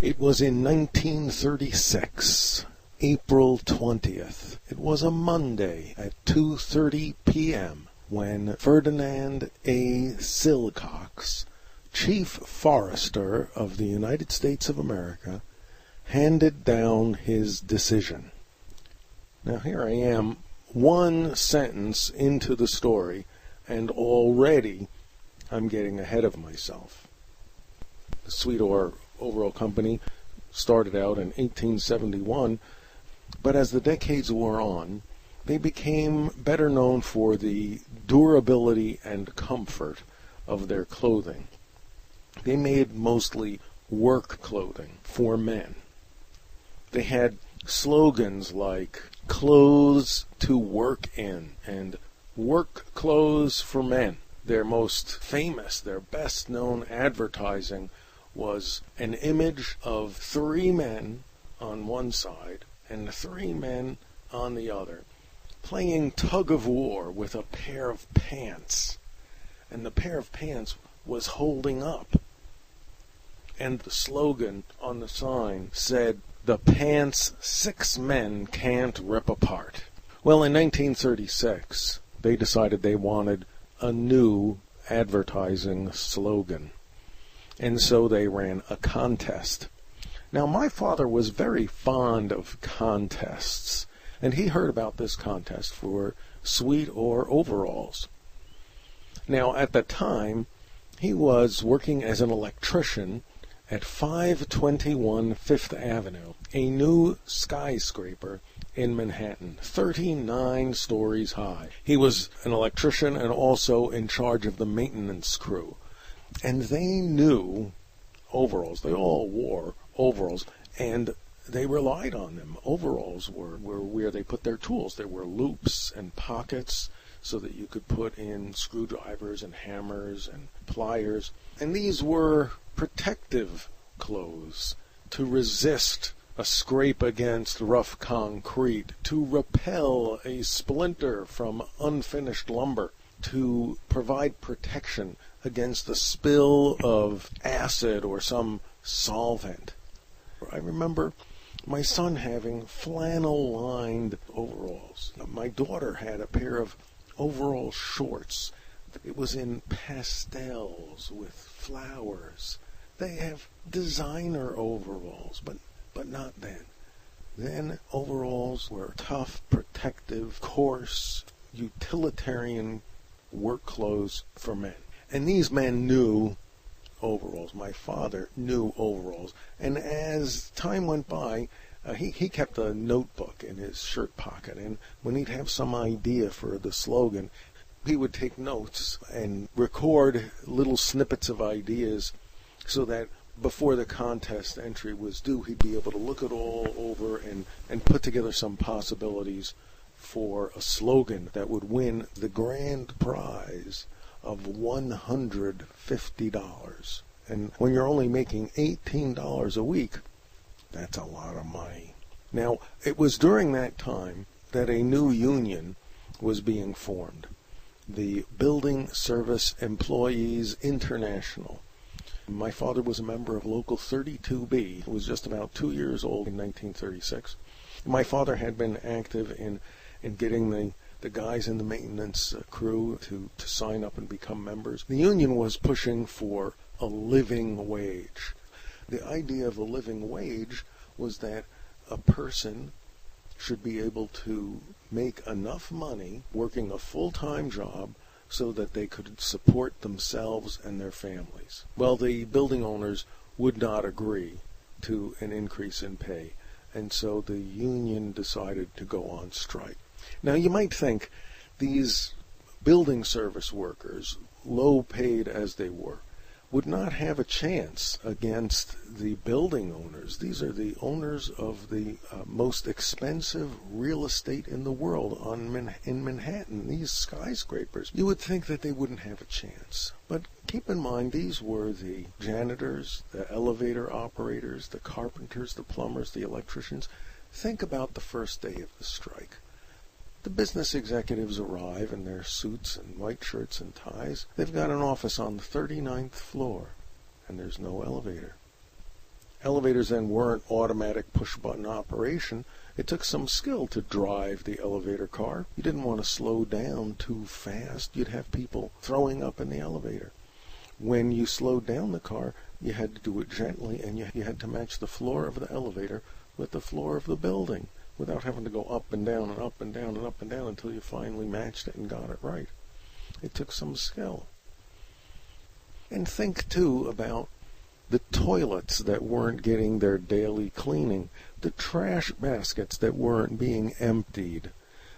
It was in 1936, April 20th. It was a Monday at 2:30 p.m. when Ferdinand A. Silcox, Chief Forester of the United States of America, handed down his decision. Now here I am, one sentence into the story, and already I'm getting ahead of myself. The Sweetwater Overall Company started out in 1871, but as the decades wore on, they became better known for the durability and comfort of their clothing. They made mostly work clothing for men. They had slogans like "Clothes to Work In" and "Work Clothes for Men." Their most famous, their best-known advertising was an image of 3 men on one side and 3 men on the other, playing tug-of-war with a pair of pants. And the pair of pants was holding up. And the slogan on the sign said, "The pants 6 men can't rip apart." Well, in 1936, they decided they wanted a new advertising slogan. And so they ran a contest. Now, my father was very fond of contests, and he heard about this contest for Sweetwater overalls. Now, at the time, he was working as an electrician at 521 Fifth Avenue, a new skyscraper in Manhattan, 39 stories high. He was an electrician and also in charge of the maintenance crew. And they knew overalls. They all wore overalls, and they relied on them. Overalls were where they put their tools. There were loops and pockets so that you could put in screwdrivers and hammers and pliers. And these were protective clothes to resist a scrape against rough concrete, to repel a splinter from unfinished lumber, to provide protection against the spill of acid or some solvent. I remember my son having flannel-lined overalls. My daughter had a pair of overall shorts. It was in pastels with flowers. They have designer overalls, but not then. Then overalls were tough, protective, coarse, utilitarian work clothes for men. And these men knew overalls. My father knew overalls. And as time went by, he kept a notebook in his shirt pocket. And when he'd have some idea for the slogan, he would take notes and record little snippets of ideas so that before the contest entry was due, he'd be able to look it all over and put together some possibilities for a slogan that would win the grand prize of $150. And when you're only making $18 a week, that's a lot of money. Now, it was during that time that a new union was being formed, the Building Service Employees International. My father was a member of Local 32B. He was just about 2 years old in 1936. My father had been active in getting the guys in the maintenance crew to sign up and become members. The union was pushing for a living wage. The idea of a living wage was that a person should be able to make enough money working a full-time job so that they could support themselves and their families. Well, the building owners would not agree to an increase in pay, and so the union decided to go on strike. Now, you might think these building service workers, low paid as they were, would not have a chance against the building owners. These are the owners of the most expensive real estate in the world in Manhattan, these skyscrapers. You would think that they wouldn't have a chance. But keep in mind, these were the janitors, the elevator operators, the carpenters, the plumbers, the electricians. Think about the first day of the strike. The business executives arrive in their suits and white shirts and ties. They've got an office on the 39th floor, and there's no elevator. Elevators then weren't automatic push-button operation. It took some skill to drive the elevator car. You didn't want to slow down too fast. You'd have people throwing up in the elevator. When you slowed down the car, you had to do it gently, and you had to match the floor of the elevator with the floor of the building without having to go up and down and up and down and up and down until you finally matched it and got it right. It took some skill. And think, too, about the toilets that weren't getting their daily cleaning, the trash baskets that weren't being emptied,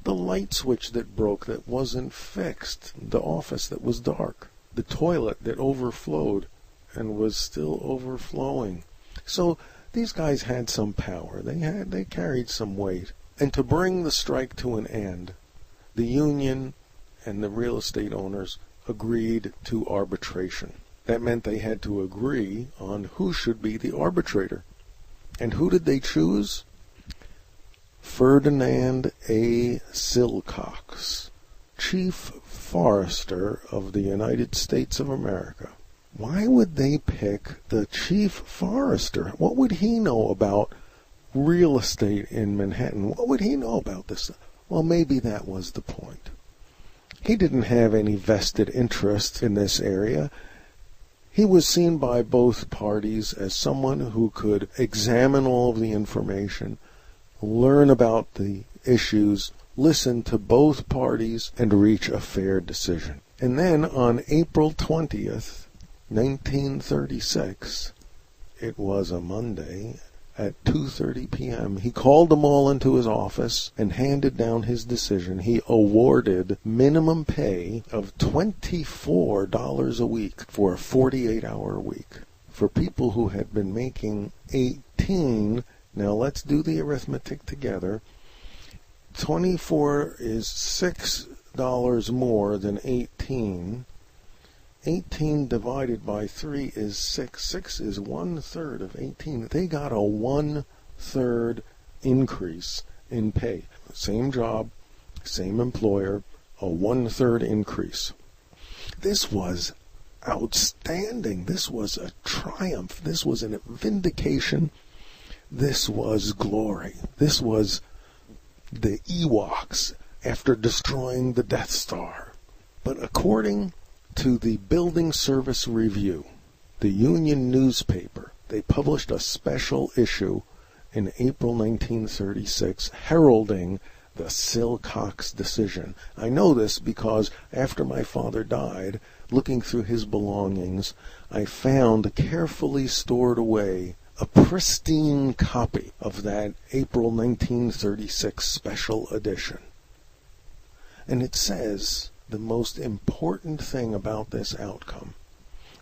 the light switch that broke that wasn't fixed, the office that was dark, the toilet that overflowed and was still overflowing. So these guys had some power. They carried some weight. And to bring the strike to an end, the union and the real estate owners agreed to arbitration. That meant they had to agree on who should be the arbitrator. And who did they choose? Ferdinand A. Silcox, Chief Forester of the United States of America. Why would they pick the Chief Forester? What would he know about real estate in Manhattan? What would he know about this? Well, maybe that was the point. He didn't have any vested interest in this area. He was seen by both parties as someone who could examine all of the information, learn about the issues, listen to both parties, and reach a fair decision. And then on April 20th, 1936, it was a Monday, at 2:30 p.m., he called them all into his office and handed down his decision. He awarded minimum pay of $24 a week for a 48-hour week. For people who had been making 18, now let's do the arithmetic together. 24 is $6 more than 18. 18 divided by 3 is 6. 6 is 1/3 of 18. They got a 1/3 increase in pay. Same job, same employer, a 1/3 increase. This was outstanding. This was a triumph. This was a vindication. This was glory. This was the Ewoks after destroying the Death Star. But according to the Building Service Review, the union newspaper, they published a special issue in April 1936 heralding the Silcox decision. I know this because after my father died, looking through his belongings, I found carefully stored away a pristine copy of that April 1936 special edition. And it says the most important thing about this outcome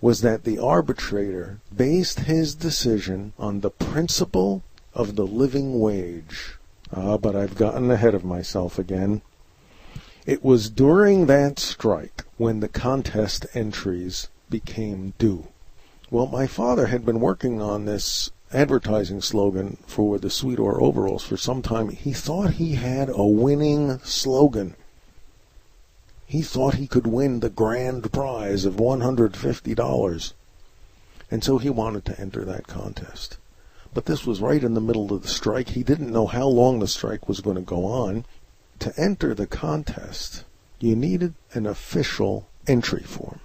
was that the arbitrator based his decision on the principle of the living wage. But I've gotten ahead of myself again. It was during that strike when the contest entries became due. Well, my father had been working on this advertising slogan for the Sweetor overalls for some time. He thought he had a winning slogan. He thought he could win the grand prize of $150. And so he wanted to enter that contest. But this was right in the middle of the strike. He didn't know how long the strike was going to go on. To enter the contest, you needed an official entry form.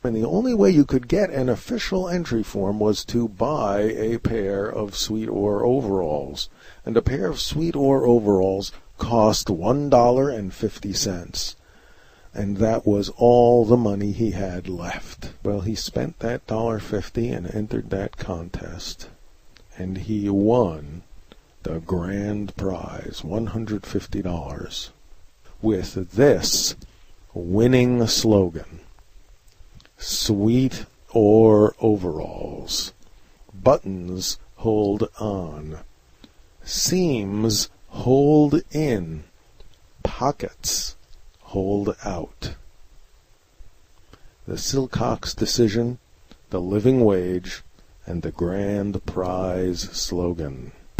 And the only way you could get an official entry form was to buy a pair of Sweetor overalls. And a pair of Sweetor overalls cost $1.50. And that was all the money he had left. Well, he spent that $1.50 and entered that contest. And he won the grand prize, $150, with this winning slogan: Sweetor overalls. Buttons hold on. Seams hold in. Pockets hold out. The Silcox decision, the living wage, and the grand prize slogan.